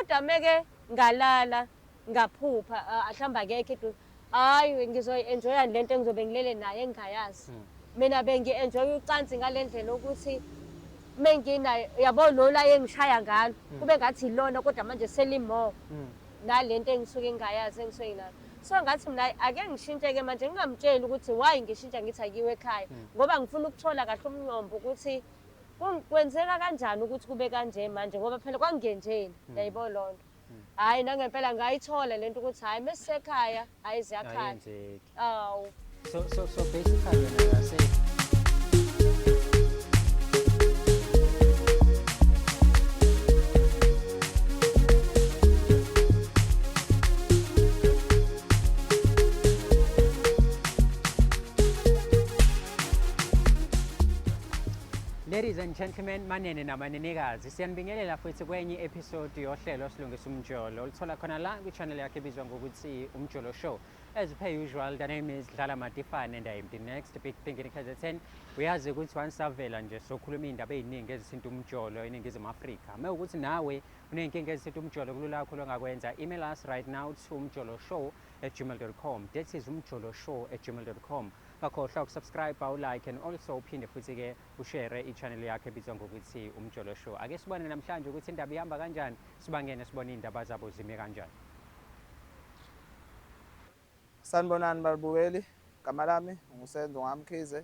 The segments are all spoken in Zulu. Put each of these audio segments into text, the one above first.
kodwa meke ngalala ngaphupha ahlamba akekho edu hayi ngizoyi-enjoya lento engizobe ngilele naye engingayazi mina bengi-enjoya ucansi ngale ndlela ukuthi menginayo yabo lola engishaya ngalo kube ngathi ilona kodwa manje selimo nalento engisuke ngingayazi engisuke nginayo so ngathi mina ake ngishintshe-ke manje ngingamtsheli ukuthi why ngishintsha ngithi akiwe ekhaya ngoba ngifuna ukuthola kahle umnyombo ukuthi kwenzeka kanjani ukuthi kube kanje manje ngoba phela kwangingenjeni yayibo lonto hayi nangempela ngayithola lento ukuthi hayi mesisekhaya hayi ziyakhaya awu so basically I say Ladies and gentlemen, manene namanenekazi, siyanibingelela futhi kwenye episode yohlelo Silungisa Umjolo. Ulithola khona la kwi-channel yakhe ebizwa ngokuthi Umjolo Show. As per usual, the name is Dlala Matifane and I am the next big thing in KZN. Uyazi ukuthi wanisavela nje sokhuluma indaba eziningi ezithinta umjolo eNingizimu Afrika. Mawukuthi nawe unenkinga ezithinta umjolo kulula kakhulu ongakwenza, email us right now to umjoloshow@gmail.com. That is umjoloshow@gmail.com. Ungakhohlwa ukusubscribe, like and also uphinde futhi ke ushare i-channel yakhe ebizwa ngokuthi Umjolo Show. Ake sibone namhlanje ukuthi indaba ihamba kanjani, sibangene sibone indaba zabo zime kanjani. Sanibonani babukeli, igama lami nguSenzo Ngamkhize.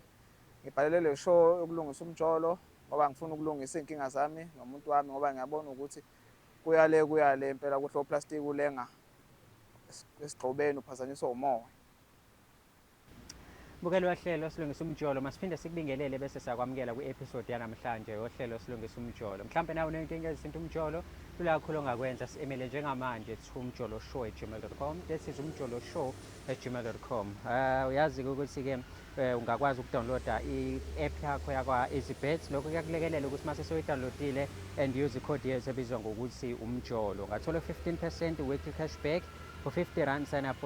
Ngibhalele le show yokulungisa umjolo ngoba ngifuna ukulungisa inkinga zami nomuntu wami ngoba ngiyabona ukuthi kuyale impela kuhle oplastic ulenga esigxobeni uphazanyiswa umoya. Bukelo wahlelo Silungisa Umjolo, masiphinde sikubingelele bese siyakwamukela kwi-episode yanamhlanje yohlelo Silungisa Umjolo. Mhlawumbe nawe unenkinga ezithinta umjolo, lula kakhulu ongakwenza, si-emele njengamanje to umjoloshow@gmail.com. That is umjoloshow@gmail.com. Uyazi-ke ukuthi-ke ungakwazi ukudownloada i-app yakho yakwa-EasyBet. Lokho kuyakulekelela ukuthi mase soyi-downloadile and use i-code yethu ebizwa ngokuthi umjolo. Ungathola 15% weekly cashback. For 50 rand sign up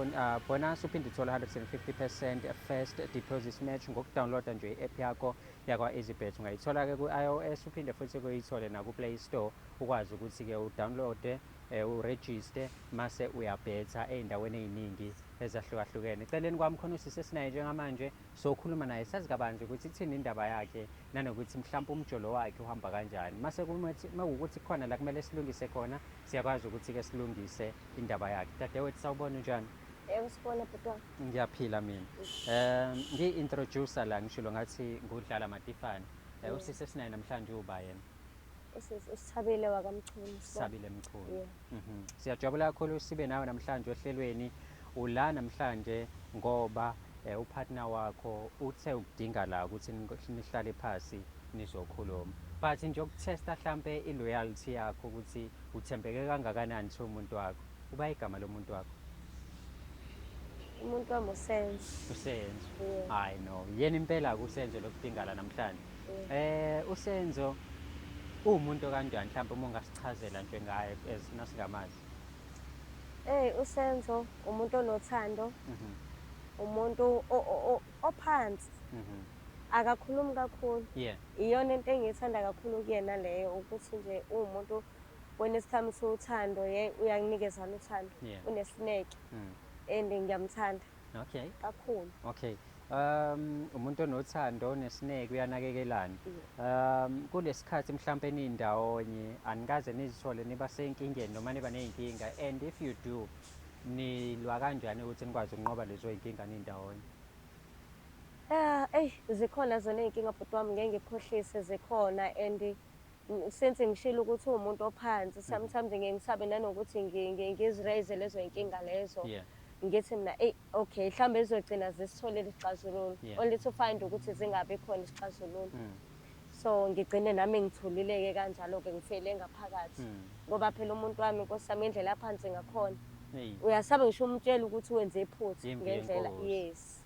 bonus uphinde uthola 150% first deposit match ngokudownloada nje i-app yakho yakwa-EasyBet. Ungayithola-ke ku-iOS uphinde futhi kuyithole naku-Play Store ukwazi ukuthi-ke udownloade urejiste mase uyabhetha ey'ndaweni ey'ningi ezahlukahlukene. Eceleni kwami khona usisesinaye njengamanje sokhuluma naye sazi kabanzi ukuthi ithini indaba yakhe nanokuthi mhlawumbe umjolo wakhe uhamba kanjani. Mase mawukuthi khona la kumele silungise khona siyakwazi ukuthi-ke silungise indaba yakhe. Dadewethu sawubona njani? yebo sibona bhuti Ngiyaphila mina. Ngi-introducer la ngishilo ngathi nguDlala Matifane. Usisesinaye namhlanje uba yena. usithabile wakamchunu Sabile Mchunu. Siyajabula kakhulu sibe nawe namhlanje ohlelweni. Ula namhlanje ngoba upartner wakho uthe ukudinga la ukuthi nihlale phansi nizokhuluma. But nje ukutesta mhlambe i-loyalty yakho ukuthi uthembeke kangakanani umuntu wakho. Uba igama lomuntu wakho? umuntu wami uSenzo. uSenzo. Hayi no, yena impela kuSenzo lokudinga la namhlanje. uSenzo umuntu kanjani mhlawumbe uma ungasichazela nje ngaye nasingamazi? uSenzo umuntu onothando, umuntu ophansi, akakhulumi kakhulu. Iyona into engiyithanda kakhulu kuyena leyo ukuthi nje umuntu when it's time to uthando uyanginikeza uthando, unesineke and ngiyamthanda. Okay. Kakhulu. Okay. Umuntu onothando onesineke uyanakekelana. Kulesikhathi mhlambe nindawonye anikaze nizithole niba senkingeni noma niba nezinkinga, and if you do nilwa kanjani ukuthi nikwazi ukunqoba lezo zinkinga nindawonye? Zikhona zona izinkinga bhuti wami ngeke ngikhohlise zikhona and since ngishilo ukuthi umuntu ophansi sometimes ngeke ngisabe nanokuthi ngiziraise lezo zinkinga lezo. Ngithi mina okay mhlambe izogcina zisitholele isixazululo only to find ukuthi zingabe khona isixazululo. So ngigcine nami ngitholile-ke kanjalo-ke ngifele ngaphakathi ngoba phela umuntu wami nkosami indlela aphansi ngakhona uyasaba ngisho umtshela ukuthi wenze iphutha ngendlela. Yes.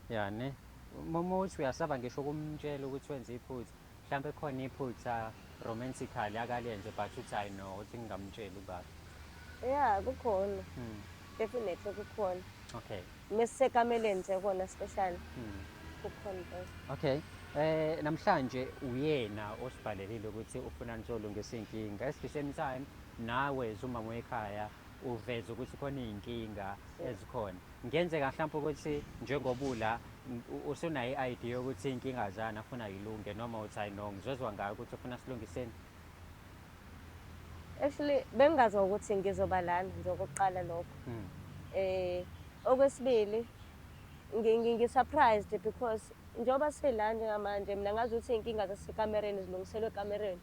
Ya ne uma uthi uyasaba ngisho kumtshela ukuthi wenze iphutha mhlambe khona iphutha romantically akalenze but uthi I know ukuthi ngingamtshela ubaba. Yeah kukhona. Definitely kukhona. Okay. Mesisekameleni nje kona special. Kukhona. Okay. Namhlanje uyena osibhalelile ukuthi ufuna nizolungisa inkinga. At the same time nawe umama wekhaya uveza ukuthi khona iy'nkinga ezikhona. Kungenzeka mhlawumpe ukuthi njengoba ula usunayo i-idea yokuthi iy'nkinga zani afuna yilunge noma uthi hayi no ngizozwa ngayo ukuthi ufuna silungiseni. Actually bengazi ukuthi ngizoba lana njengokuqala lokho. Okwesibili ngi-surprised because njengoba sila njengamanje mina ngazi ukuthi iy'nkinga zasekamereni zilungiselwe ekamereni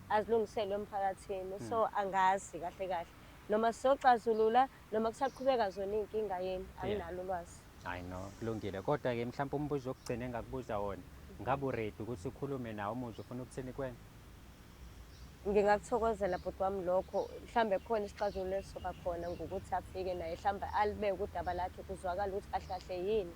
azilungiselwe emphakathini, so angazi kahle kahle noma sizoxazulula noma kusaqhubeka zona iy'nkinga yini anginalo ulwazi. Hayi no kulungile, kodwa-ke mhlawumpe umbuzo wokugcina engakubuza wona, ngabe uredi ukuthi ukhulume nawo umuzwa ufuna ukuthini kuwena? Ngingakuthokozela bhuti wami lokho, mhlambe khona isixazululo esizoba khona ngokuthi afike naye mhlambe alibeke udaba lakhe kuzwakala ukuthi kahle kahle yini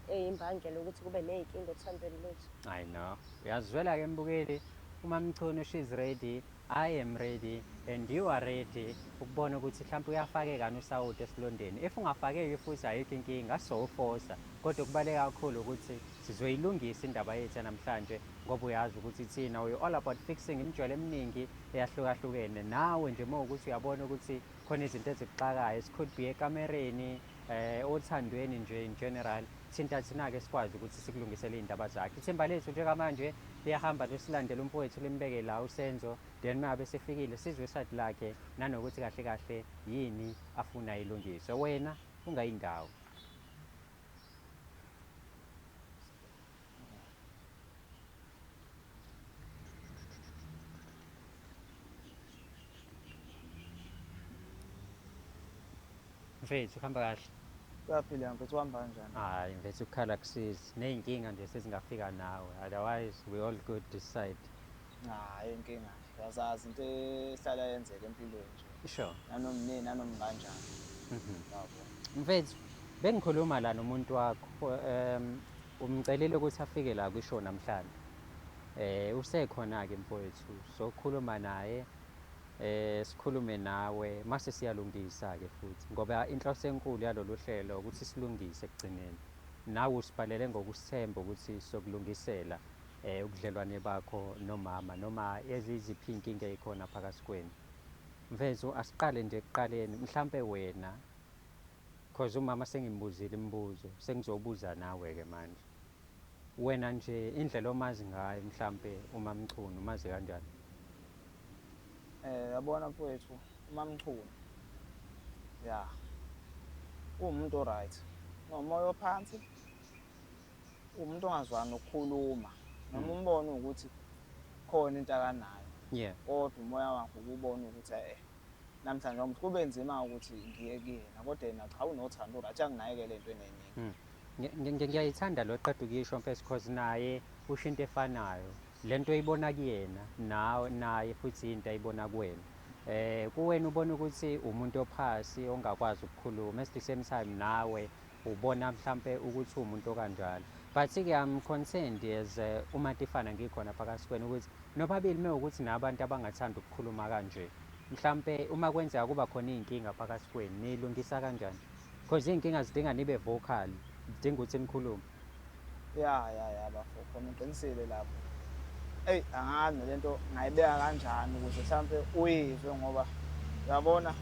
eyimbangela ukuthi kube ney'nkinga othandweni lwethu. Hayi no, uyazizwela-ke mbukeli, uMamChunu, she's ready, I am ready and you are ready ukubona ukuthi mhlawumpe uyafakeka nosawoti esilondeni. If ungafakeki futhi ayikho inkinga, sofosa, kodwa kubaluleke kakhulu ukuthi sizoyilungisa indaba yethu namhlanje ngoba uyazi ukuthi thina we all about fixing imijwalo eminingi eyahlukahlukene. Nawe nje mawukuthi uyabona ukuthi khona izinto ezikuxakayo, it could be ekamereni, othandweni nje in general, thina-ke sikwazi ukuthi sikulungisele iy'ndaba zakhe. Ithemba lethu njengamanje liyahamba losilandela umfowethu limbeke la uSenzo, then mabe sefikile sizwe isayidi lakhe nanokuthi kahle kahle yini afuna ilungiswe. Wena ungayindawo. Mfethu uhamba kahle? Kuyaphila mfethu, uhamba kanjani? Hayi mfethu ukukhala kusizi, ney'nkinga nje sezingafika nawe, otherwise we all good this side. Hayi inkinga yazazi into ehlala yenzeka empilweni nje. Sure. Nanomnini nanoma kanjani. Mfethu bengikhuluma la nomuntu wakho, umcelile ukuthi afike la kwishow namhlanje. Usekhona-ke mfowethu, sokhuluma naye sikhulume nawe mase siyalungisa-ke futhi ngoba inhloso enkulu yalolu hlelo ukuthi silungise ekugcineni. Nawe usibhalele ngokusithemba ukuthi sokulungisela ubudlelwane bakho nomama noma eziziphi iy'nkinga ey'khona phakathi kwenu. Mfethu asiqale nje ekuqaleni, mhlampe wena, cause umama sengimbuzile imibuzo, sengizobuza nawe-ke manje. Wena nje indlela omazi ngayo mhlampe uMamChunu umazi kanjani? Yabona mfowethu, uMamChunu ya uwumuntu o-right, unomoya ophansi, uwumuntu ongazwani nokukhuluma noma umbone ukuthi khona into akanayo, kodwa umoya wakhe ukubona ukuthi namhlanje umuntu kube nzima ukuthi ngiye kuyena, kodwa yena cha unothando urathi anginakekele entweni eningi. Ngiyayithanda lo qeda ukuyisho mfethu cause naye usho into efanayo, lento oyibona kuyena naye futhi into ayibona kuwena. Kuwena ubona ukuthi umuntu ophasi ongakwazi ukukhuluma, at the same time nawe ubona mhlampe ukuthi umuntu okanjalo. But-ke I'm concerned as uMatifana ngikhona phakathi kwenu ukuthi nobabili mewukuthi nabantu abangathanda ukukhuluma kanje, mhlampe uma kwenzeka kuba khona iy'nkinga phakathi kwenu niyilungisa kanjani? Because iy'nkinga zidinga nibe vocal, zidinga ukuthi nikhulume. Ya bafo, khona uqinisile lapho. Angazi lento ngayibeka kanjani ukuze mhlampe uyizwe ngoba uyabona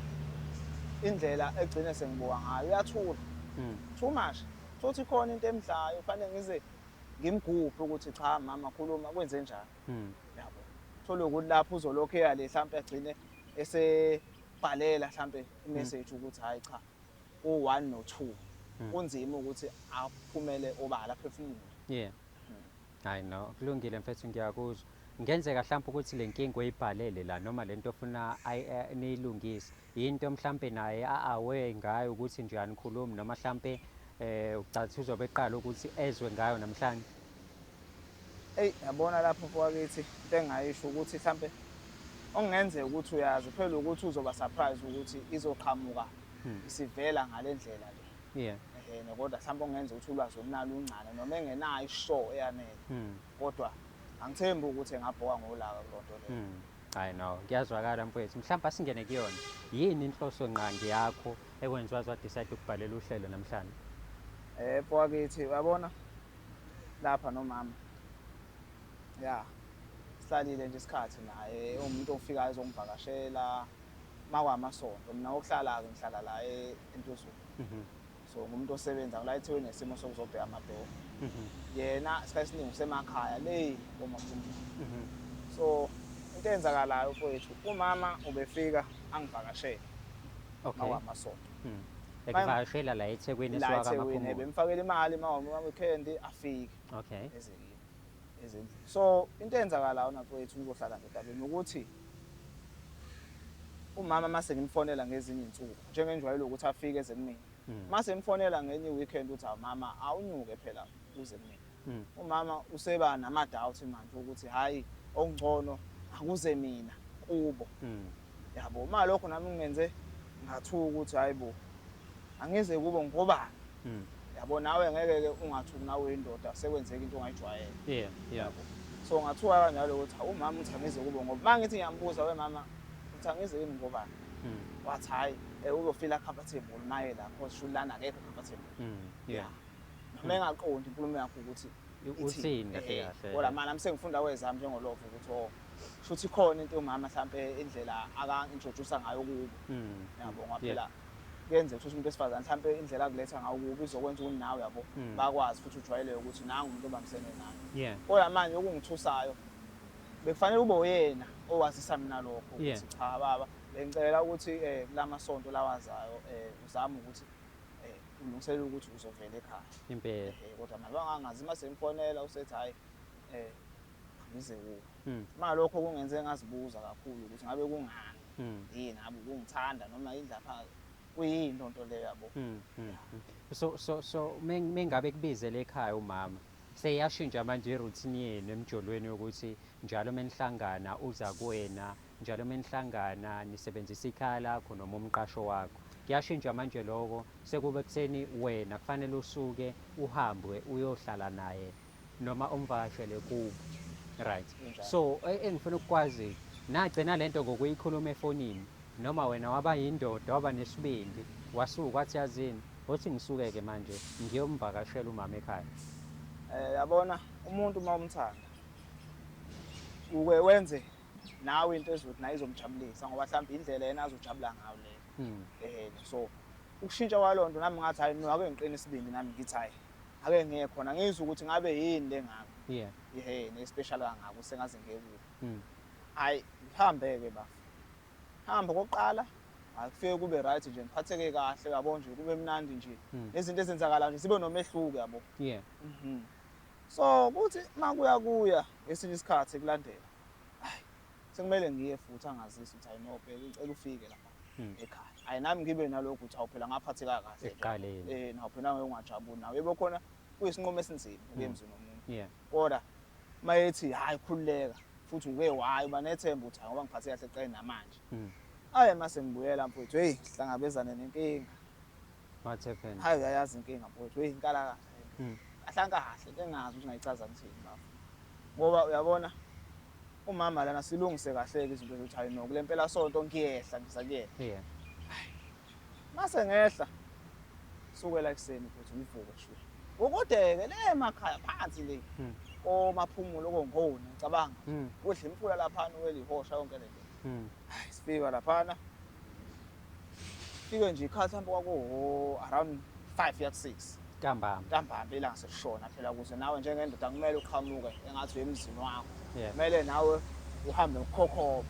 indlela egcine sengibuka ngayo iyathula. Too much. Futhi khona into emdlayo kufanele ngize ngimgubhe ukuthi cha mama khuluma kwenze njani. Yabo. Thole ukuthi lapho uzolokhu eyale mhlampe agcine esebhalela mhlampe imessage ukuthi hayi cha u1 no2. Kunzima ukuthi aphumele obala aphefumule. Hayi no, kulungile mfethu ngiyakuzwa. Ngenzeka mhlawumbe ukuthi le nkinga oyibhalele la noma lento ofuna niyilungise into mhlambe naye aware ngayo ukuthi nje anikhulumi noma mhlambe ucathi uzobe eqala ukuthi ezwe ngayo namhlanje. Yabona lapho mfowethu into engayisho ukuthi mhlambe okungenzeka ukuthi uyazi phela ukuthi uzoba surprise ukuthi izoqhamuka isivela ngalendlela le. Kodwa mhlawumbe ongenza ukuthi ulwazi olunalo uncane noma engenayo ishow eyanele, kodwa angithembi ukuthi engabhoka ngolaka kulonto leyo. Hayi no, kuyazwakala mfowethu, mhlawumbe asingene kuyona. Yini inhloso nqangi yakho ekwenza wazi wadecide ukubhalela uhlelo namhlanje? Mfowethu uyabona lapha nomama ya sihlalile nje isikhathi naye umuntu ofikayo ezongivakashela makwamasonto. Mina okuhlala-ke ngihlala la eNtuzulu. So ngumuntu osebenza la eThekwini nesimo sokuzobheka amabheke. Yena isikhathi esiningi usemakhaya le komampumbi. So into eyenzakalayo mfowethu, umama ubefika angivakashele makwamasonto. Ekuvakashela la eThekwini La esiwaka eThekwini amaphumulo. bemfakela imali ma-weekend afike Okay. ezindlini. So into eyenzakalayo mfowethu ngizohlala ngendabeni ukuthi umama mase ngimfonela ngezinye insuku njengenjwayelo ukuthi afike ezemini. Mase ngimfonela ngenye weekend uthi mama awunyuke phela uze mina. Umama useba nama-doubt manje ukuthi hayi okungcono akuze mina kubo. Yabo uma lokho nami ngimenze ngathuka ukuthi hayibo angize kubo ngoba yabo nawe ngeke ke ungathuki nawe indoda sekwenzeka into ongayijwayele. Yeah. So ngathuka kanjalo ukuthi umama uthi angize kubo ngoba mangithi ngiyambuza wemama uthi angize yini ngoba wathi hayi uzofila comfortable maye lapho shulana akekho comfortable. Noma engaqondi inkulumo yakho ukuthi uthini kahle kahle. Kodwa manje nami sengifunda kwezami njengolovo ukuthi shuthi khona into umama mhlambe indlela aka-introduce ngayo kubo. Yabo ngoba phela kuyenze ukuthi umuntu wesifazane mhlambe indlela akuletha ngayo kubo izokwenza ukuthi nawe yabo bakwazi futhi ujwayele ukuthi nangu umuntu obambisene naye. Kodwa manje okungithusayo bekufanele ube uyena owazisa mina lokho ukuthi cha baba bengicela ukuthi kulamasonto lawazayo uzama ukuthi ulungiselela ukuthi uzovela ekhaya. Impela. Kodwa manje bangangazi mase ngimfonela usethi hayi ngize kuwe. Malokho kungenze ngazibuza kakhulu ukuthi ngabe kungani. Yini ngabe ukungithanda noma indlapha kuyini lonto leyo yabo. So mengabe kubizele ekhaya umama seyashintsha manje iroutine yenu emjolweni yokuthi njalo menihlangana uza kuwena, njalo menihlangana nisebenzisa ikhaya lakho noma umqasho wakho. Kuyashintsha manje lokho sekube kutheni wena kufanele usuke uhambe uyohlala naye noma umvakashele kubo. Right. So engifuna ukwazi nagcina lento ngokuyikhuluma efonini noma wena waba yindoda waba nesibindi wasuka wathi yazini uthi ngisuke-ke manje ngiyomvakashela umama ekhaya. Yabona umuntu uma umthanda uke wenze nawe into ezothi naye izomjabulisa ngoba mhlawumbe indlela yena azojabula ngayo leyo. So ukushintsha kwalonto nami ngathi hayi no ake ngiqine isibindi nami ngithi hayi ake ngeke khona ngizwe ukuthi ngabe yini lengako. Ne-special kangako sengaze ngeke kubo. Hayi ngihambe-ke bafu. Hamba kokuqala akufike kube right nje ngiphatheke kahle yabo nje kube mnandi nje. Nezinto ezenzakala nje sibe nomehluko yabo. So kuthi makuya esinye isikhathi kulandela. Hayi sekumele ngiye futhi angazisi ukuthi hayi no bheka ngicela ufike lapha ekhaya. Hayi nami ngibe nalokho ukuthi awuphela ngaphatheka kahle. Eqaleni. Nawo phela ungajabuli nawe. Yebo khona kuyisinqumo esinzima ukuyemzini nomuntu. Kodwa mayethi hayi khululeka futhi uke wayi banethemba ukuthi ngoba ngiphathe kahle eqaleni namanje. Hayi mase ngibuyela mfowethu hey sihlangabezana nenkinga. What happened? Hayi uyayazi inkinga mfowethu hey inkala kahle. Kahlanka kahle engazi ukuthi ngayichaza ngithini bafo. Ngoba uyabona umama lana silungise kahle ke izinto zokuthi hayi no kule mpela sonto ngiyehla ngisakuyena. Mase ngehla sukela ekseni futhi ngivuke shwe. Ukudeke le emakhaya phansi le. Maphumulo okongoni ngicabanga. Udla imfula lapha welihosha yonke lento. Hayi sifika lapha. Fike nje ikhathi mhlawumbe kwaku around 5 ya 6. Ntambama ilanga selishona phela ukuze nawe njengendoda kumele uqhamuke engathi emzini wakho. Kumele nawe uhambe ukukhokhoba.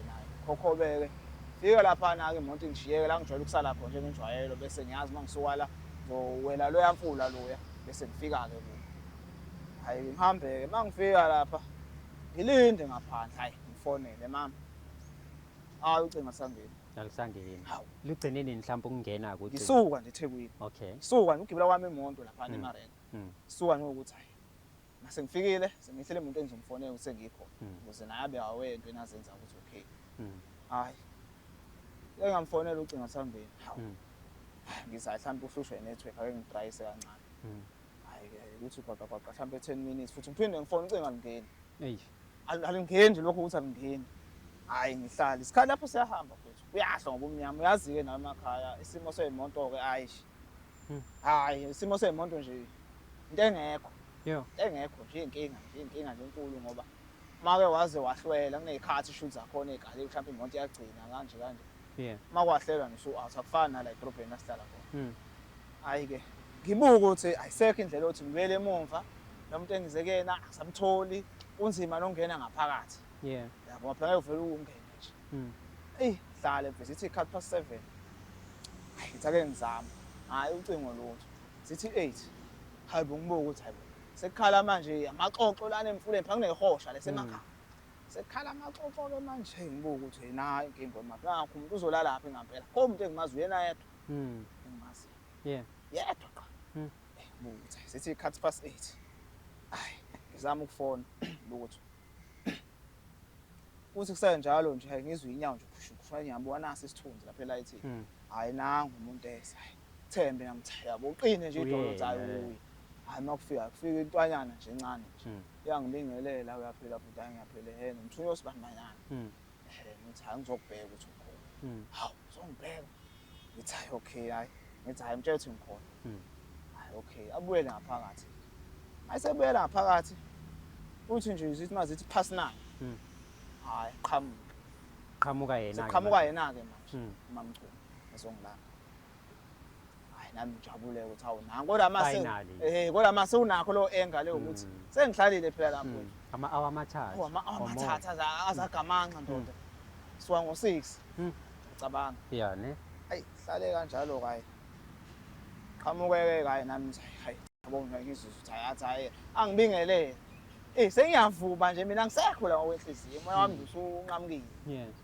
Naye khokhobeke. Fika lapha ke imoto ingishiyeke la ngijwayele ukusala khona njengenjwayelo bese ngiyazi mangisuka la ngowela loya mfula loya bese ngifika ke kubo. Hayi ngihambe mangifika lapha ngilinde ngaphandle hayi ngifonele mama. Hayi ucinga sangeni. Alisangeni. Lugcineni mhlawumbe ukungena ukuthi ngisuka nje eThekwini. Okay. Ngisuka ngigibela kwami imoto lapha eMarengo. Ngisuka nje ukuthi hayi mase ngifikile sengihlele umuntu engizomfonela ukuthi sengikhona ukuze naye abe aware into enazenza ukuthi okay. Hayi engamfonela ucinga sambeni. Ngizayi mhlawumbe uhlushwe network ake ngidrayise kancane. Hayi ke ukuthi kwaqa mhlawumbe 10 minutes futhi ngiphinde ngifone ucinga alingeni. Alingeni nje lokho ukuthi alingeni. Hayi ngihlala isikhathi lapho siyahamba mfethu uyahla ngoba umnyama uyazi ke nawe emakhaya isimo seyimoto ke ayishi. Hayi isimo seyimoto nje into engekho. Engekho nje inkinga nje enkulu ngoba make waze wahlwela kuney'khathi shuthi zakhona ey'galiwe mhlawumpe imoto iyagcina kanje kanje. Yeah. Uma kwahlelwa nje usu-out akufani nala edrobheni lasihlala khona. Mm. Hhayi-ke ngibuka ukuthi ayisekho indlela yokuthi ngibuyele emumva lo muntu engize kuyena asamtholi kunzima nokungena ngaphakathi. Yeah. Yabo phela ngeke uvele ungene nje. Mm. Eyi hlale mfethu ithi 7:15. Hayi ngithi ake ngizame. Hhayi ucingo lutho. Zithi 8. Hayi bengibuka ukuthi hayi sekukhala manje amaxoxo lana emfuleni phela kunehosha lesemakhaya. Sekukhala amaxoxo-ke manje ngibuka ukuthi nayi inkinga emaphi. Nakho umuntu uzolalaphi ngampela. Akho umuntu engimazi uyena yedwa. Engimazi. Yeah. Yedwa qha. Ngibuka ukuthi sithi 8:15. Hayi ngizama ukufona lutho. Kuthi kusenjalo nje ngizwe inyawo nje kushukufana ngiyabona nasi isithunzi lapha elayithini. Hayi nangu umuntu esa. Thembe namtha yabo uqine nje idolo zayo uyi. Hayi makufika intwanyana nje encane nje. Iyangibingelela uyaphila futhi angiyaphele nomthunywa osibandanyana. Ngithi hayi ngizokubheka ukuthi ukhona. Hawu uzongibheka. Ngithi hayi okay hayi. Ngithi hayi mtshela ukuthi ngikhona. Hayi okay abuyele ngaphakathi. Ayisebuyela ngaphakathi. Uthi nje isithi mazithi personal. Hayi Qhamuka yena. Qhamuka yena-ke manje. Mamchunu esongilapha. Hayi nami ngijabule ukuthi hawu nangu kodwa mase kodwa mase unakho lo enga leyo ukuthi sengihlalile phela lapho. Ama-hour amathathu. Amathathu azagamanxa ndoda. Suka ngo-6. Ngicabanga. Yeah ne. Hayi hlale kanjalo kayi. Qhamuke-ke kayi nami ngithi hayi yabona ngizizwe ukuthi hayi angibingelele. Sengiyavuba nje mina ngisekho la ngokwenhliziyo umoya wami usunqamukile. Yes.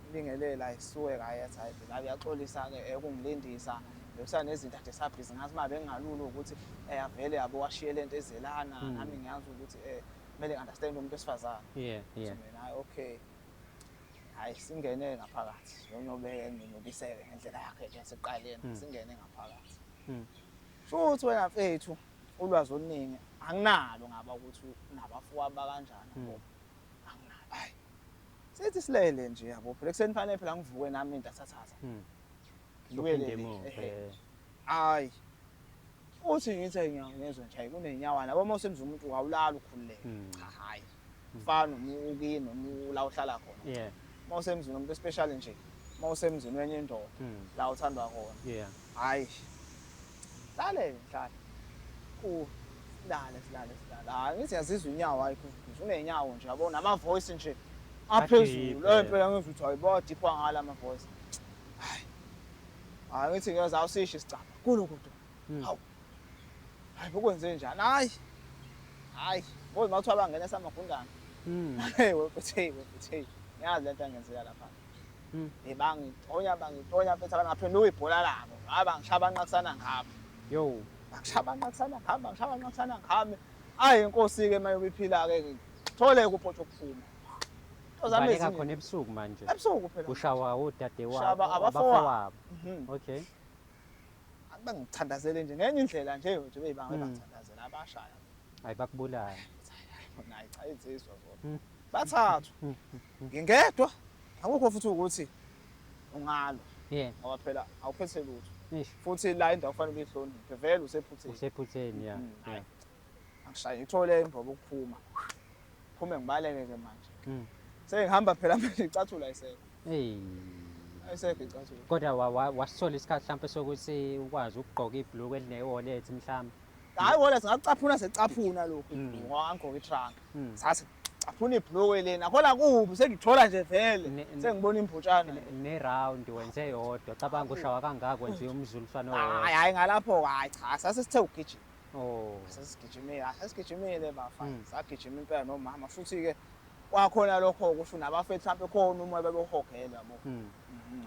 Ngibingelela isuke kayi yathi hayi la uyaxolisa-ke ukungilindisa. Bekusanezinto ade sabhizi ngathi uma bengingalula ukuthi avele yabo washiye lento ezelana nami ngiyazi ukuthi kumele understand umuntu wesifazane. Yeah. Mina hayi okay. Hayi singene ngaphakathi. Nonyobeke nginobiseke ngendlela yakhe nje yaseqaleni singene ngaphakathi. Futhi wena mfethu ulwazi oluningi anginalo ngaba ukuthi nabafuwa bakanjani ngoba anginalo. Hayi. Sithi silele nje yabo phela kuseni fanele phela ngivuke nami intathathatha. Ngibuyele. Hayi. Uthi ngithi ngiyangezwe nje hayi kunenyawana yabo mawusemza umuntu awulala ukhululeke. Cha hayi. Mfana ukini noma la uhlala khona. Yeah. Mawusemzini umuntu special nje. Mawusemzini wenye indoda la uthandwa khona. Yeah. Hayi. Hlale. Silale. Hayi ngithi yazizwa inyawo ayikho. Unenyawo nje yabo nama voice nje aphezulu. Phela ngizwe ukuthi hayibo deep ngala ama voice. Hayi ngithi ngiyoza awusisho isicaba. Kulokudo. Hawu. Hayi bokwenze njani? Hayi. Ngoba mawuthi abangena samagundane. Wephethe. Ngiyazi lento angenzeka lapha. Bangitonya mfethu abangaphenduka ibhola labo. Abangishaba nqakusana ngabo. Yo. Ngishaba nqakusana ngami. Hayi inkosi-ke mayobiphila-ke thole kuphotsha ukuphuma. Ubaleka khona ebusuku manje. Ebusuku phela. Ushawa udade wabo. Shaba abafowabo. Okay. Bangithandazele nje ngenye indlela nje ukuthi beyibanga bangithandazela abashaya. Hayi bakubulala. Nayi cha insizwa zona. Bathathu. Ngingedwa. Akukho futhi ukuthi ungalo. Yeah. Ngoba phela awuphethe lutho. Ish. Futhi la indawo kufanele uyihloniphe vele usephutheni. Usephutheni yeah. Angishaya ngithole imbobo ukuphuma. Phume ngibaleke-ke manje. Sengihamba phela manje icathula ayiseko. Ayiseko icathula. Kodwa wasithola isikhathi mhlawumbe sokuthi ukwazi ukugqoka ibhulukwe eline-wallet mhlawumbe. Hayi wallet ngakucaphuna secaphuna lokhu ngoba ngigqoka itrunk. Sathi caphuna ibhulukwe lena khona kubi sengithola nje vele sengibona imbhutshana ne-round wenze yodwa cabanga ushawa kangaka wenze umzuliswano wodwa. Hayi ngalapho hayi cha sasesithe ugijima. Sasigijimile bafana sagijima impela nomama futhi-ke kwakhona lokho kusho nabafethu mhlawumbe khona umoya bebehogela yabo.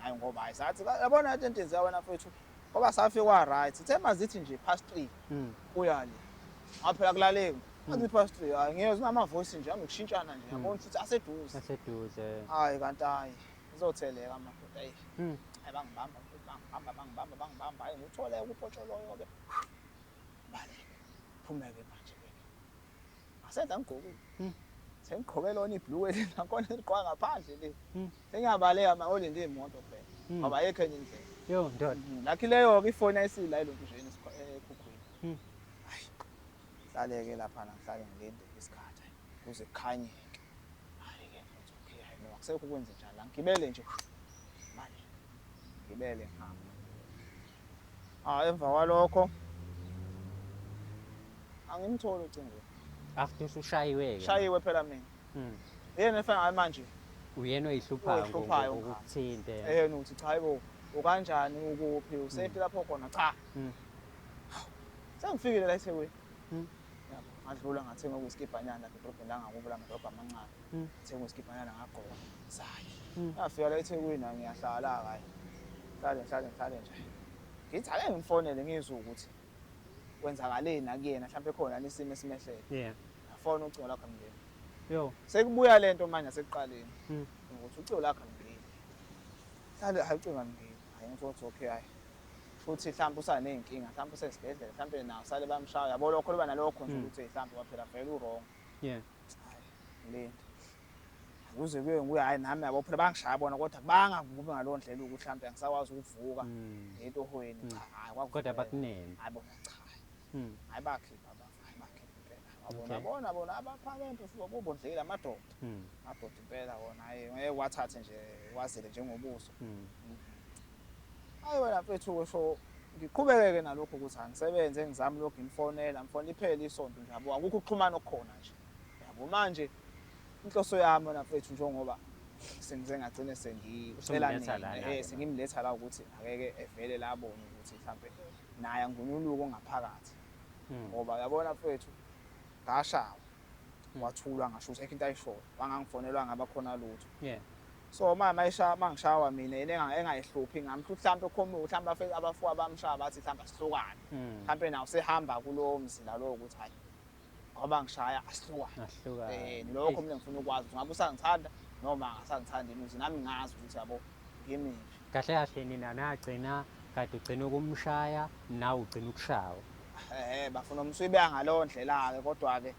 Hayi ngoba hayi sathi yabona into entenziwa wena mfethu ngoba safika kwa-right sithe mazithi nje past 3 kuyale ngaphela kulaleki athi past 3 hayi ngiyezwa ama-voice nje angikushintshana nje yabona futhi aseduze. Hayi kanti hayi ngizotheleka amadoda hayi bangibamba hayi ngithole ukuphotsholoyo-ke baleke phumeke manje-ke asenza ngigqokile. Sengigqoke lona ibhulukwe lena khona ligqoka ngaphandle le. Sengiyabaleka olinde imoto phela. Ngoba ayikho enye indlela. Yo ndoda. Lakhi leyo-ke ifoni ayisila yilokhu nje ekhukhwini. Hayi. Hlaleke lapha ngihlale ngilinde isikhathi kuze kukhanyeke. akusekho ukwenza njalo ngigibele nje manje ngibele ngihamba emva kwalokho angimtholi ucingo after usushayiwe-ke shayiwe phela mina yena efana ngayo manje uyena oyihluphayo oyihluphayo ngokuthinte yena uthi cha yibo ukanjani ukuphi usafety lapho khona cha sengifikile la eThekwini yabo ngadlula ngathenga okuyiskibhanyana lapha edrobheni langakubo la madrobha amancane ngathenga iskibhanyana ngagqoka sayi ngafika la eThekwini ngiyahlala kayi hlale nje ngithi ake ngimfonele ngizwe ukuthi kwenzakaleni akuyena mhlawumbe khona nisimo esimehlele ngafona ucingo lakho mngeni yo sekubuya lento manje asekuqaleni ukuthi ucingo lakho mngeni hlale hayi ucingo mngeni hayi ngizothi okay hayi futhi mhlawumbe usaney'nkinga mhlawumbe usesibhedlela mhlawumbe nawo sale bamshaya yabo lokho liba nalokho nje ukuthi mhlawumbe waphela vele u-wrong yeah lento ukuze kuye nguye hayi nami yabo phela bangishaya bona kodwa bangavuki ngalowo ndlela ukuthi mhlawumbe angisakwazi ukuvuka etohweni cha hayi kodwa bakunene hayi bona cha hayi bakhipha impela bona abaphakempe futhi bobondlekile amadoda impela wona hayi ngeke wathathe nje wazele njengobuso hayi wena mfethu kusho ngiqhubekeke nalokho ukuthi angisebenze ngizama lokho ngimfonela iphele isonto nje yabo akukho ukuxhumana okukhona nje yabo manje inhloso yami wena mfethu njengoba sengize ngagcine sengicela sengimletha la ukuthi akeke evele la abone ukuthi mhlambe naye angunyuluko ongaphakathi ngoba yabona mfethu ngashawa wathulwa ngasho ukuthi into ayishoyo wangangifonelwa ngabakhona lutho so mangishawa mina yena engayihluphi ngamhlu mhlawumbe mhlawumbe abafuwa bamshaya bathi mhlawumbe asihlukane mhlawumbe nawo sehamba kulowo mzila lo ukuthi hayi ngoba ngishaya asihlukane lokho mina ngifuna ukwazi ukuthi ngabe usangithanda noma angasangithandi inuzi nami ngazi ukuthi yabo ngimiphi kahle kahle nina nagcina kade ugcina ukumshaya nawe ugcina ukushawa bafuna umswibe ngalowo ndlela-ke kodwa-ke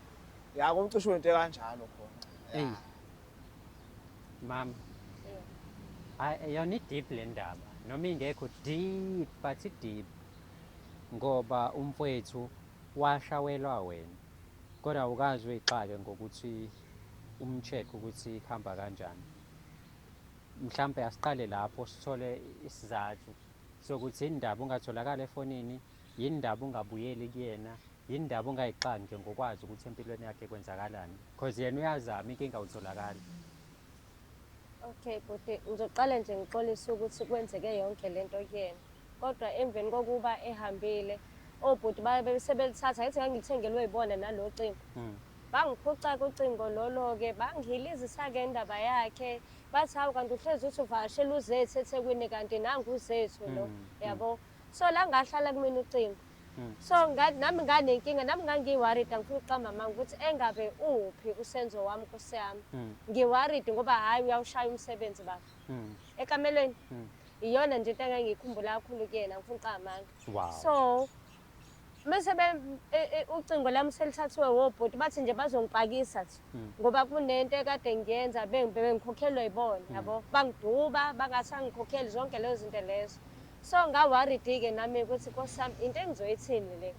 yakucishwe into kanjalo khona mama yona i-deep le ndaba noma ingekho deep but i-deep ngoba umfowethu washawelwa wena kodwa awukazi uyixake ngokuthi umcheck ukuthi kuhamba kanjani mhlambe asiqale lapho sithole isizathu sokuthi indaba ungatholakala efonini yindaba ungabuyeli kuyena yindaba ungayixaki nje ngokwazi ukuthi empilweni yakhe kwenzakalani because yena uyazama inkinga awutholakali. Okay buti ngizoqala nje ngixolisa ukuthi kwenzeke yonke lento kuyena kodwa emveni kokuba ehambile obhuti sebelithatha yithi ngangithengelwe yibona nalo cingo bangiphuca kucingo lolo-ke bangihilizisa-ke indaba yakhe bathi hawu kanti uhlezi uthi uvakashela uzethu eThekwini kanti nangu uzethu lo yabo so la ngahlala kumina ucingo so nami nganenkinga nami ngangiyi-worried angifuna ukuqamba manga ukuthi engabe uphi usenzo wami nkosi yami ngi-worried ngoba hhayi uyawushaya umsebenzi baba ekamelweni iyona nje into engangiyikhumbula kakhulu kuyena ngifuna ukuqamba manga so mase ucingo lami selithathiwe wobhuti bathi nje bazongipakisa nje ngoba kunento ekade ngiyenza bengikhokhelwa yibona yabo bangiduba bangasangikhokheli zonke lezo zinto lezo so nga-worried-ke nami ukuthi nkosi yami into engizoyithini le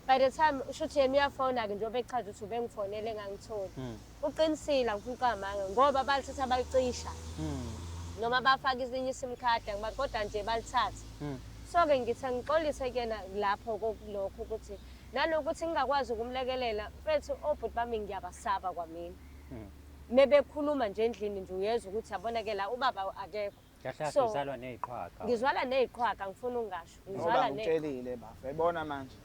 by the time ushuthi yena uyafona-ke njengoba echaza ukuthi ubengifonele engangitholi uqinisile angifuna uqamanga ngoba balithatha balicisha noma bafaka ezinye isim card kodwa nje balithatha so-ke ngithi angixolise kuyena lapho kulokho ukuthi nanokuthi ngingakwazi ukumlekelela mfethu obhuti bami ngiyabasaba kwamina mebekhuluma nje endlini nje uyezwa ukuthi yabona-ke la ubaba akekho kahle uzalwa ney'qhwaga ngizwala ney'qhwaga ngifuna ungasho ngizwala ngitshelile bafe bona manje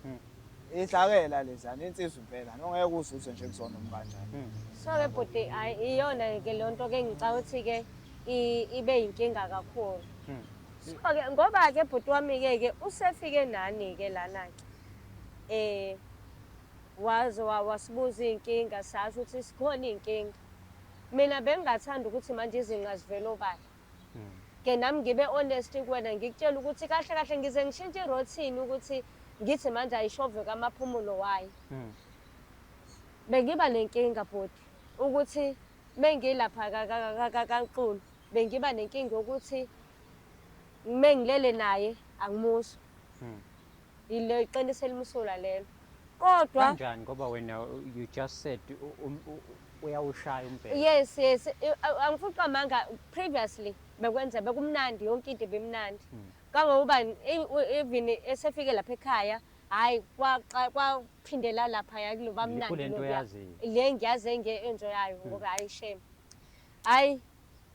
ihlakela lezana insizwa impela nongeke uzuze nje kuzona kanjani so-ke bhuti hayi iyona-ke leyo nto-ke ngicabanga ukuthi-ke ibe yinkinga kakhulu so-ke ngoba-ke bhuti wami-ke usefike nani-ke lana-ke waze wasibuza iy'nkinga sazi ukuthi sikhona iy'nkinga mina bengingathanda ukuthi manje izinqa zivele obala ke nami ngibe honest kuwena ngikutshela ukuthi kahle kahle ngize ngishintshe irothini ukuthi ngithi manje ayishove kamaphumulo wayo bengiba nenkinga bhuti ukuthi mengilapha kankulu bengiba nenkinga ukuthi mengilele naye angimuzwa ile iqiniso elimusula lelo kodwa kanjani ngoba wena you just said uyawushaya umbhede. Yes, angifuni uqamanga previously bekumnandi yonke into bemnandi. Kangokuba even esefike lapha ekhaya hayi kwaphindela lapha kuloba mnandi Kulento oyaziyo. le ngiyazi enjoyayo ngoba hayi shame. Hayi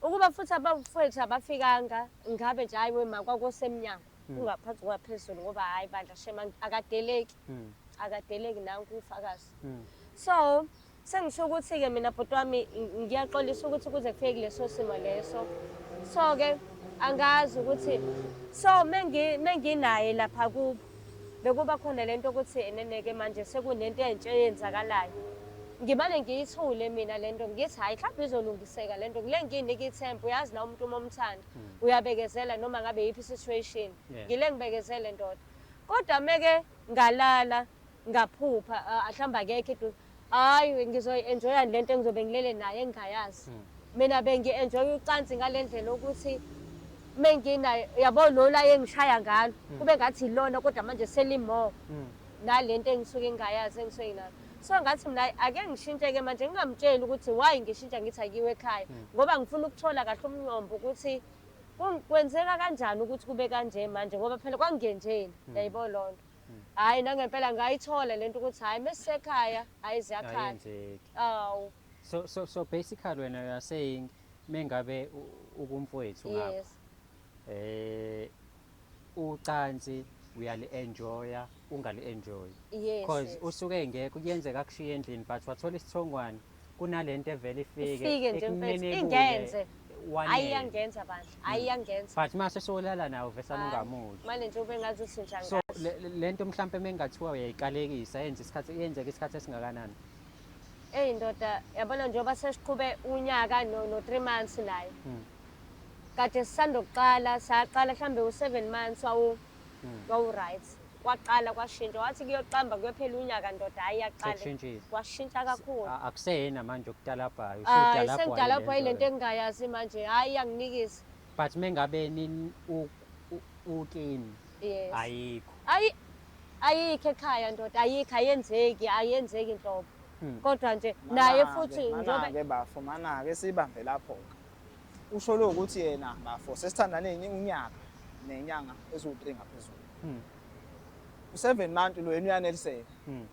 ukuba futhi abafowethu abafikanga ngabe nje hayi wema kwakusemnyango ungaphansi kwaphezulu ngoba hayi bandla shema akadeleki nanku ufakazi. So sengisho ukuthi ke mina bhuti wami ngiyaxolisa ukuthi kuze kufike kuleso simo leso. So ke angazi ukuthi so menginaye lapha kubo bekuba khona lento ukuthi eneneke manje sekunento entsha eyenzakalayo. Ngimane ngiyithule mina lento ngithi hayi mhlawumbe izolungiseka lento kule nginika ithemba uyazi na umuntu omthanda uyabekezela noma ngabe yiphi situation ngile ngibekezele ndoda kodwa meke ngalala ngaphupha ahlamba akekho edu hayi ngizoenjoya lento engizobe ngilele naye engayazi mina bengi-enjoya ucansi ngalendlela ukuthi menginayo yabo lola engishaya ngalo kube ngathi ilona kodwa manje selimo nalento engisuke ngingayazi engisuke nginayo. So ngathi mina ake ngishintshe-ke manje ngingamtsheli ukuthi why ngishintsha ngithi akiwe ekhaya ngoba ngifuna ukuthola kahle umnyombo ukuthi kwenzeka kanjani ukuthi kube kanje manje ngoba phela kwangenjeni yayibo lonto. Hayi nangempela ngayithola lento ukuthi hayi mesisekhaya hayi ziyakhala. Awu. So basically when you are saying mengabe ukumfowethu ngapha. Yes. Ucansi uyali-enjoya ungali-enjoyi. Yes. Because usuke ngeke kuyenzeka kushiya endlini but wathola isithongwane kunalento evele ifike nje mfethu ingenze ayiyangenza bandla ayiyangenza but mase solala nawo vesana ungamuthi manje nje ube ngathi uthintsha ngathi. So lento mhlambe mengathiwa uyayikalekisa yenzeka isikhathi esingakanani? Ndoda yabona njengoba sesiqhube unyaka no 3 months naye. Kade sisandokuqala saqala mhlambe u7 months wawu right. Kwaqala kwashintsha wathi kuyoqamba kuyophela unyaka ndoda hayi yaqala kwashintsha kakhulu. Akuseyena manje okutalabhayo usudalapha ilento engingayazi manje hayi yanginikisa. But mengabe nini ukini ayikho. Ayikho ekhaya ndoda ayikho ayenzeki inhlobo. Kodwa nje naye futhi njobe ke bafumana ke sibambe lapho ke usho lo ukuthi yena bafo sesithandane unyaka nenyanga ezu3 ngaphezulu. U7 months lo yena uyaneliseka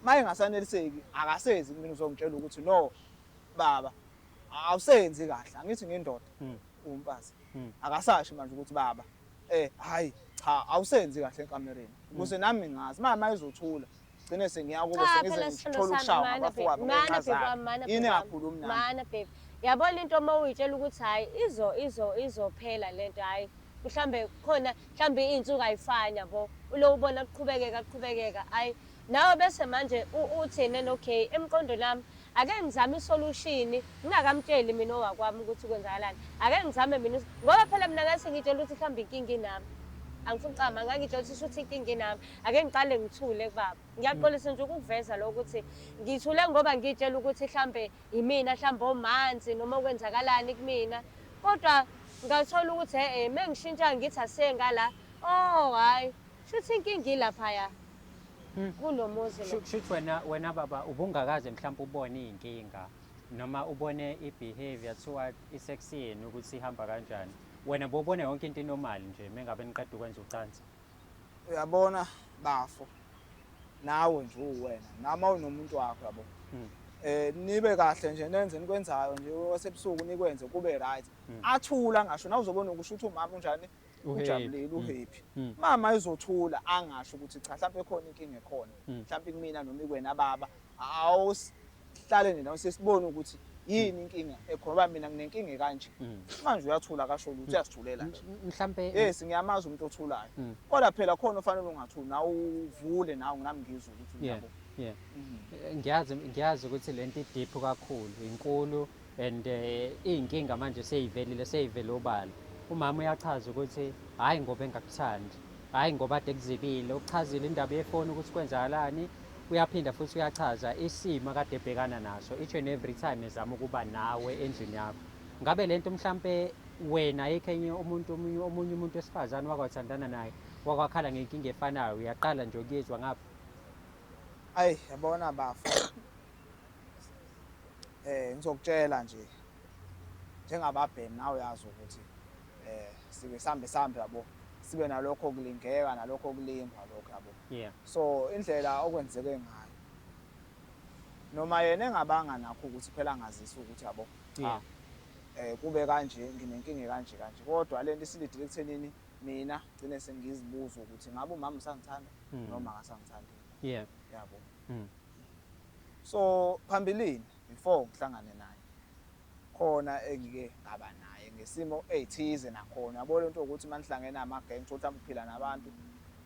maye ngasaneliseki akasezi mina uzongitshela ukuthi no baba awusenzi kahle angithi ngindoda umfazi akasashi manje ukuthi baba hayi cha awusenzi kahle enkamereni ukuze nami ngazi mama izothula gcine sengiyakubo sengize ngithola ukushawa abafowabo ngencazana yini kakhulu mnandi mana baby yabona into uma uyitshela ukuthi hayi izophela lento hayi mhlambe khona mhlambe izinsuku ayifani yabo lo ubona kuqhubekeka hayi nawe bese manje uthene okay emqondo lami ake ngizame isolution ngingakamtsheli mina owakwami ukuthi kwenzakalani ake ngizame mina ngoba phela mina ngase ngitshela ukuthi mhlambe inkinga inami angifuni ucama ngangitshela ukuthi inkinga inami ake ngiqale ngithule kubaba ngiyaxolisa nje ukuveza lo ukuthi ngithule ngoba ngitshela ukuthi mhlambe imina mhlambe omanzi noma kwenzakalani kumina kodwa ngathola ukuthi mengishintsha ngithi asengala hayi shuthi inkinga ilapha kulomuzi lo. Shuthi wena baba ubungakaze mhlawumbe ubone izinkinga noma ubone ibehavior toward isex yenu ukuthi ihamba kanjani wena bobone yonke into normal nje mengabe niqeda ukwenza ucansi? Uyabona bafo nawe nje uwena nama unomuntu wakho yabo nibe kahle nje nenze nikwenzayo nje wasebusuku nikwenze kube right athula ngasho na uzobona ukusho ukuthi umama unjani ujabulile uhappy mama izothula angasho ukuthi cha mhlawumbe khona inkinga ekhona mhlawumbe kumina noma ikwena baba awusihlale nina sesibona ukuthi yini inkinga ekhona mina nginenkinga kanje manje uyathula kasho ukuthi uyasithulela nje mhlawumbe yes ngiyamazi umuntu othulayo kodwa phela khona ofanele ungathuli nawe uvule nawe nami ngizwe ukuthi yabo ngiyazi ukuthi lento ideep kakhulu inkulu and inkinga manje seyivele obala umama uyachaza ukuthi hayi ngoba engakuthandi hayi ngoba ade kuzibile ukuchazile indaba yefoni ukuthi kwenzakalani uyaphinda futhi uyachaza isimo kade ebhekana naso each and every time ezama ukuba nawe endlini yakho ngabe lento mhlambe wena ekenye omunye umuntu wesifazane wakwathandana naye wakwakhala ngenkinga efanayo uyaqala nje ukuyizwa ngapha ayi yabona bafo ngizokutshela nje njengababhemi nawe uyazi ukuthi sike sambe yabo sibe nalokho kulingeka nalokho kulingwa lokho yabo. Yeah. So indlela okwenzeke ngayo noma yena engabanga nakho ukuthi phela angazisi ukuthi yabo Yeah. kube kanje nginenkinga kanje kodwa lento isilidile ekuthenini mina gcine sengizibuza ukuthi ngabe umama usangithanda noma akasangithandi. Yeah. Yabo. Mm. So phambilini before ngihlangane naye khona engike ngaba naye ngesimo ezithize nakhona yabo lento ukuthi manihlangene namagang ukuthi amphila nabantu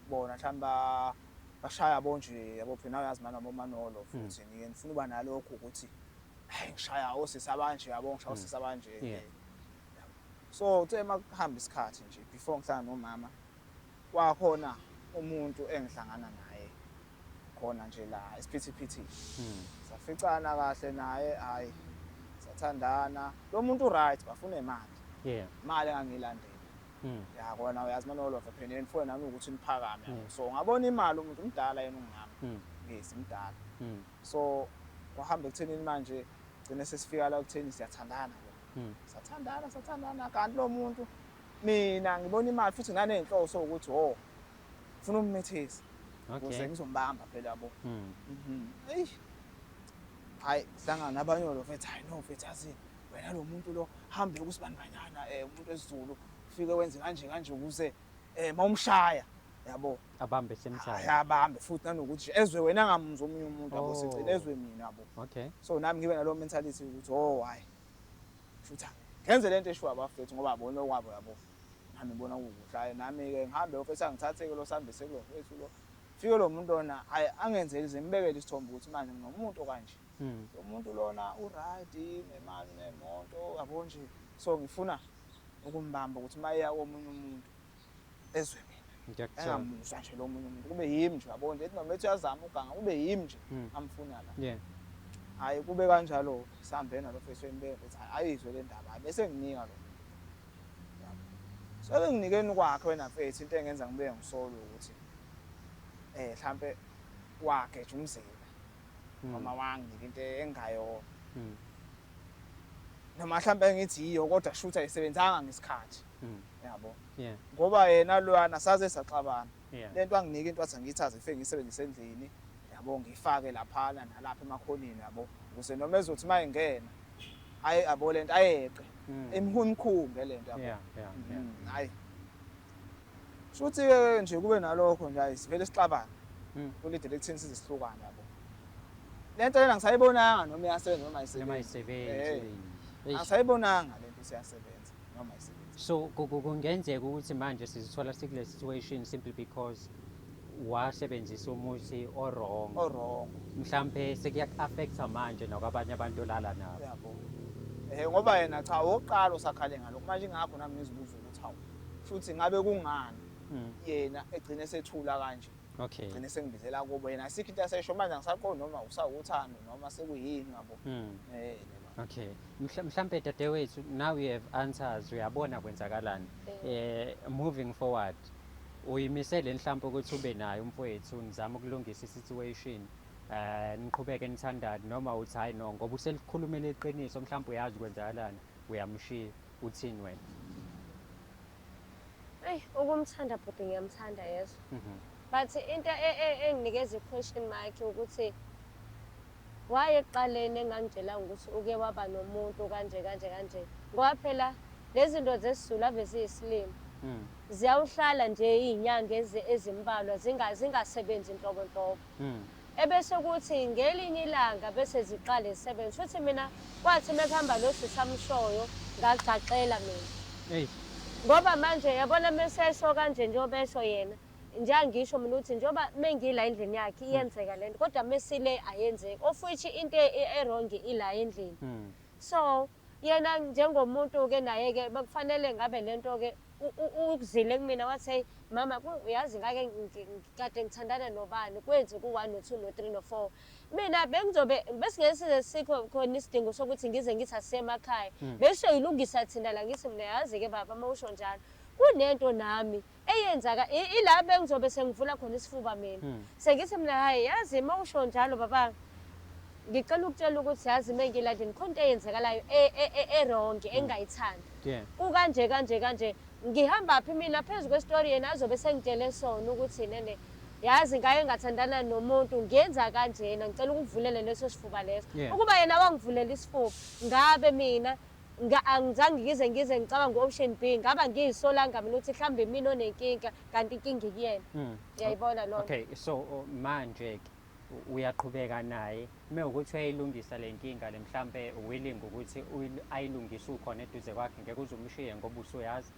bona mhlamba bashaya bonje yabo phela uyazi mana bomanolo futhi ngike ngifuna uba nalokho ukuthi hayi ngishaya osisi abanje yabo ngishaya osisi abanje. Yeah. So uthe makuhamba isikhathi nje before ngihlangana nomama kwakhona umuntu engihlangana naye khona nje la esiphithiphithi saficana kahle naye hayi sathandana lo muntu right bafuna imali. Yeah. Imali engangilandela ya kona uyazi manolo phela nifuna nami ukuthi niphakame so ngabona imali umuntu umdala yena ungami ngisimdala so kuhamba ekuthenini manje gcine sesifika la kutheni siyathandana sathandana kanti lo muntu mina ngibona imali futhi nganenhloso ukuthi ufuna ummethisa ukuze ngizombamba phela yabo. Hayi hlangana nabanyolo mfethu hayi no mfethu yazi wena lo muntu lo hambe kusibandanyana umuntu wesiZulu ufike wenze kanje ukuze mawumshaya yabo abambe semshaya. Yabambe futhi nanokuthi ezwe wena ngamuzwa omunye umuntu yabo sigcina ezwe mina yabo. Okay. So nami ngibe nalo mentality ukuthi hayi futhi ngenze lento eshiwa abafethu ngoba abona okwabo yabo nami ngibona ukuhlaye nami ke ngihambe ofisa ngithathe ke lo sambise kulo mfethu lo fike lo muntu lona hayi angenzeli zimbekele isithombe ukuthi manje nginomuntu kanje lo muntu lona uright nemali nemoto yabo nje so ngifuna ukumbamba ukuthi mayeya komunye umuntu ezwe mina engamuzwa nje lo munye umuntu kube yimi nje yabo nje ethi noma ethi uyazama uganga kube yimi nje amfuna la. Yeah. Hayi kube kanjalo sihambe nalo face wembeke ukuthi ayizwe le ndaba bese nginika lo. So benginikeni kwakhe wena mfethu into engenza ngibe ngisolo ukuthi mhlambe wakhe nje umzila mama wanginika into engayona noma mhlambe ngithi yiyo kodwa shutha ayisebenzanga ngesikhathi yabo. Yeah. Ngoba yena loyana saze saxabana Yeah. lento anginika into athi ngiyithathe ifike ngisebenzise endlini yabo ngifake lapha nalapha emakhoneni yabo ukuze noma ezothi mayingena hayi abo lento ayeqe emkhumkhumbe lento yabo. Yeah. Hayi futhi ke nje kube nalokho nje ayisivele sixabana kulidele ekutheni sizihlukana yabo lento lena ngisayibonanga noma iyasebenza noma ayisebenzi. Angisayibonanga lento siyasebenza noma ayisebenzi. So kungenzeka ukuthi manje sizithola sikule situation simply because wasebenzisa umuthi wrong. Mhlambe sekuya-affecta manje nakwabanye abantu olala nabo. Yabo. Ngoba yena cha wokuqala usakhale ngalokho manje ngakho nami ngizibuza ukuthi hawu futhi ngabe kungani yena egcine sethula kanje. Okay. Egcine sengibizela kubo yena asikho into asesho manje ngisaqonda noma usawuthando noma sekuyini ngabo. Okay. Mhlambe dadewethu now you have answers uyabona kwenzakalani. Moving forward uyimisele mhlawumbe ukuthi ube naye umfowethu nizama ukulungisa isituation niqhubeke nithandane noma uthi hayi no ngoba uselikhulumela iqiniso mhlawumbe uyazi ukwenzakalani uyamshiya uthini wena. Ukumthanda bhuti ngiyamthanda yeso. But into enginikeza i-question mark ukuthi why eqaleni engangitshela ukuthi uke waba nomuntu kanje ngoba phela lezi zinto zesizulu ave ziyisilimo ziyawuhlala nje izinyanga ezimbalwa zingasebenzi inhlobonhlobo ebese kuthi ngelinye ilanga bese ziqale zisebenza futhi mina kwathi mekuhamba lo sisamshoyo ngagcaqela mina ngoba manje yabona mesesho kanje njengobesho yena njengisho mina uthi njengoba mengila endlini yakhe iyenzeka lento kodwa mesile ayenzeki of which into errong ila endlini. So yena njengomuntu ke naye ke bekufanele ngabe lento ke ukuzile kumina wathi hey mama uyazi ngake ngikade ngithandana nobani kwenze ku 1 no 2 no 3 no 4 mina bengizobe besingesize sikho khona isidingo sokuthi ngize ngithi asemakhaya bese yilungisa thina la ngithi mina yazi ke baba mawusho njalo kunento nami eyenzaka ila bengizobe sengivula khona isifuba mina sengithi mina hayi yazi mawusho njalo baba ngicela ukutshela ukuthi yazi mengilandini khona into eyenzekalayo erongi engayithandi. Yeah. Kukanje kanje ngihamba phi mina phezu kwesitori yena azobe sengitshele sona ukuthi nene yazi ngake ngathandana nomuntu ngenza kanjena ngicela ukuvulele leso sifuba leso. Yeah. Ukuba yena wangivulela isifuba ngabe mina angizange ngize ngicabanga option B ngaba ngiyisolanga mina ukuthi mhlambe mina onenkinga kanti inkinga ikuyena. Uyayibona lo. Okay, so manje uyaqhubeka naye mewukuthi uyayilungisa le nkinga le mhlambe willing ukuthi ayilungise ukhona eduze kwakhe ngeke uzumshiye ngoba usuyazi.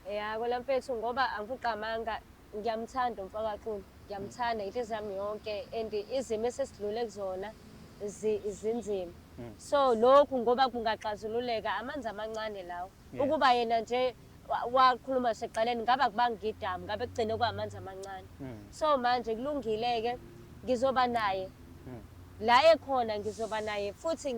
Ya kwelampethu ngoba angifuqamanga ngiyamthanda umfakaxulu ngiyamthanda inhliziyo yami yonke and izimo esesidlule kuzona zinzima. So lokhu ngoba kungaxazululeka amanzi amancane lawo. Ukuba yena nje wakhuluma seqaleni ngaba kubanga idamu ngabe kugcine kwamanzi amancane. So manje kulungileke ngizoba naye la ekhona ngizoba naye futhi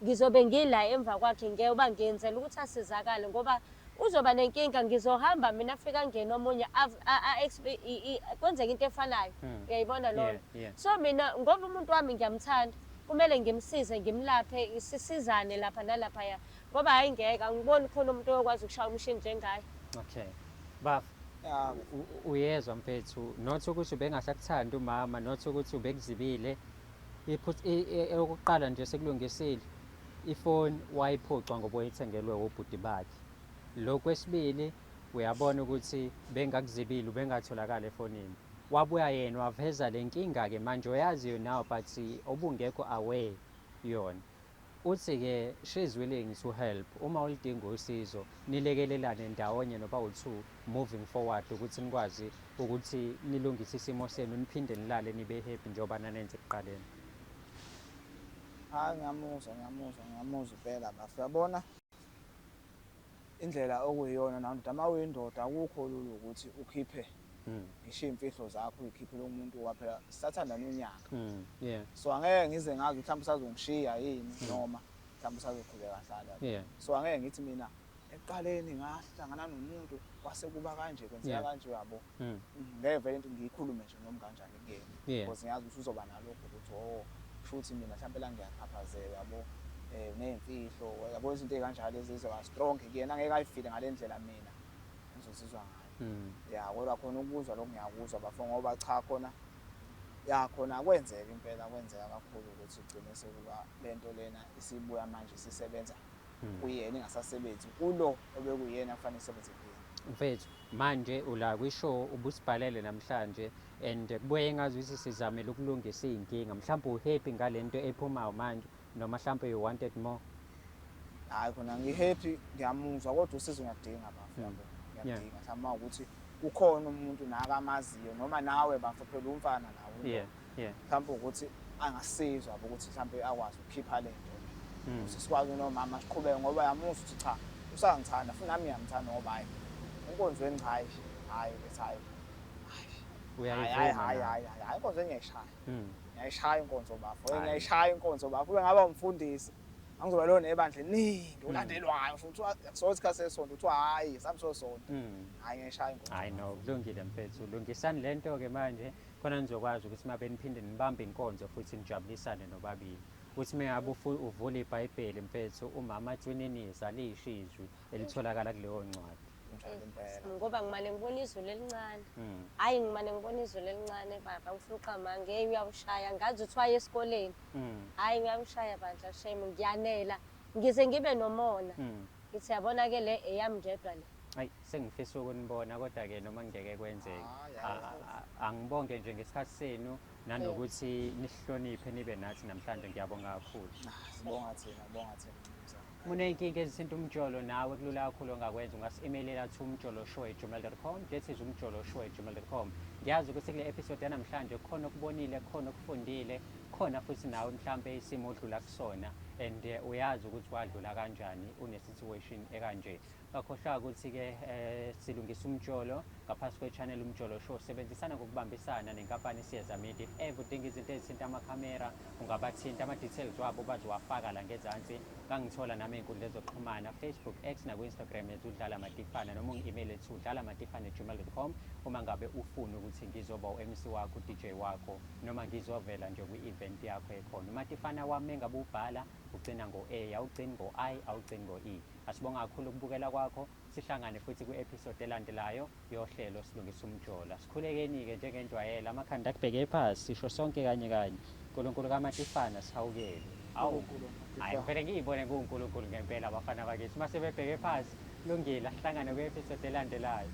ngizobe ngila emva kwakhe ngeke ngiyenzela ukuthi asizakale ngoba uzoba nenkinga ngizohamba mina afika ngene omunye kwenzeka into efanayo. Uyayibona lo. So mina ngoba umuntu wami ngiyamthanda kumele ngimsize ngimlaphe sisizane lapha nalapha ya ngoba hayi ngeke angiboni khona umuntu okwazi ukushaya umshini njengaye. Okay. Baf uyezwa mfethu not ukuthi ubengasakuthanda umama not ukuthi ubekuzibile eyokuqala nje sekulungisile ifoni wayiphucwa ngoba uyithengelwe ubhuti bakhe. Lokwesibili uyabona ukuthi bengakuzibili ubengatholakala efonini wabuya yena waveza le nkinga ke manje uyaziyo nawe but obungekho aware yona. Uthi-ke she's willing to help uma ulidinga usizo nilekelelane ndawonye noba u2 moving forward ukuthi nikwazi ukuthi nilungise isimo senu niphinde nilale nibe happy njengoba nanenze ekuqaleni. Ngiyamuzwa impela bafu. Uyabona indlela okuyiyona nanto uma uyindoda akukho lula ukuthi ukhiphe ngisho imfihlo zakho uyikhiphele umuntu waphela sithathanda nonyaka. Yeah. So angeke ngize ngazi mhlawumbe usazongishiya yini noma mhlawumbe usazoqhubeka hlala. Yeah. So angeke ngithi mina ekuqaleni ngahlangana nomuntu kwase kuba kanje kwenzeka kanje yabo. Ngeke vele into ngiyikhulume nje noma kanjani kuyena. Because ngiyazi ukuthi uzoba nalokho ukuthi futhi mina mhlawumbe la ngiyaphaphazela yabo nezimfihlo yabo izinto ezikanjalo lezi zizoba strong kuyena angeke ayifile ngalendlela mina ngizosizwa ngayo. Ya kodwa khona ukuzwa lokho ngiyakuzwa bafo ngoba cha khona khona kwenzeka impela kwenzeka kakhulu ukuthi ugcine sekuba lento lena isibuya manje sisebenza kuyena ingasasebenzi kulo obekuyena kufanele isebenze kuyena. Mfethu manje ula kwishow ubusibhalele namhlanje and kubuye engazi ukuthi sizamele ukulungisa izinkinga mhlawumbe uhappy ngalento ephumayo manje noma mhlawumbe you wanted more. Hayi khona ngihappy ngiyamuzwa kodwa usizo ngiyadinga bafu yabo. Ngiyadinga mhlawumbe ukuthi ukhona umuntu nakamaziyo noma nawe bafu phela umfana nawe. Mhlawumbe ukuthi angasizwa ukuthi mhlawumbe akwazi ukukhipha lento. Sikwazi nomama siqhubeke ngoba yamuzwa ukuthi cha usangithanda futhi nami ngiyamthanda ngoba hayi inkonzweni hayi bethi hayi hayi inkonzo ngiyayishaya. Ngiyayishaya inkonzo bafu. Ngiyayishaya inkonzo bafu. Ube ngaba umfundisi angizoba lo nebandla ningi ulandelwayo futhi sothi kase sonto uthi hayi samso sonto. Hayi ngiyashaya inkonzo. Hayi no kulungile mfethu lungisani lento ke manje khona nizokwazi ukuthi mabe niphinde nibambe inkonzo futhi nijabulisane nobabili. Uthi mengabe uvula iBhayibheli mfethu umama atwininiza lishizwi elitholakala kuleyo ncwadi. Ngoba ngimane ngibona izulu elincane. Hayi ngimane ngibona izulu elincane baba ngifuqa ngeke uyawushaya ngazi uthi waye esikoleni. Hayi ngiyawushaya bandla shame ngiyanela ngize ngibe nomona. Ngithi yabona ke le eyami ngedwa le. Hayi sengifisa ukunibona kodwa ke noma ngeke kwenzeke. Angibonge nje ngesikhathi senu nanokuthi nisihloniphe nibe nathi namhlanje ngiyabonga kakhulu. Sibonga thina. Muneyinkinga ezithinta umjolo nawe kulula kakhulu ongakwenza ungasi-emailela umjoloshow@gmail.com that is umjoloshow@gmail.com. Ngiyazi ukuthi kule episode yanamhlanje khona okubonile khona okufundile khona futhi nawe mhlambe isimo odlula kusona and uyazi ukuthi wadlula kanjani une-situation ekanje. Ngakhohlwa ukuthi-ke silungisa umjolo ngaphasi kwe-channel umjolo show sebenzisana ngokubambisana nenkampani Siyeza Media. If ever udinga izinto ezithinta amakhamera ungabathinta ama-details wabo bazowafaka la ngezansi. Ngangithola nami ey'nkundla zokuxhumana Facebook, X naku-Instagram yethu uDlala Matifana noma ungi-email ethu udlalaMatifana@gmail.com uma ngabe ufuna ukuthi ngizoba u-MC wakho, u-DJ wakho noma ngizovela nje kwi-event i-band yakho ekhona. Umatifana wami engabe ubhala ugcina ngo-A, awugcini ngo-I, awugcini ngo-E. Asibonga kakhulu ukubukela kwakho, sihlangane futhi kwi-episode elandelayo yohlelo silungisa umjolo. Sikhulekeni-ke njengenjwayelo, amakhanda akubheke phansi, sisho sonke kanye kanye. uNkulunkulu kaMatifana sihawukele. Awu, hayi vele ngiyibone kuNkulunkulu ngempela abafana bakithi. Mase bebheke phansi, kulungile, sihlangane kwi-episode elandelayo.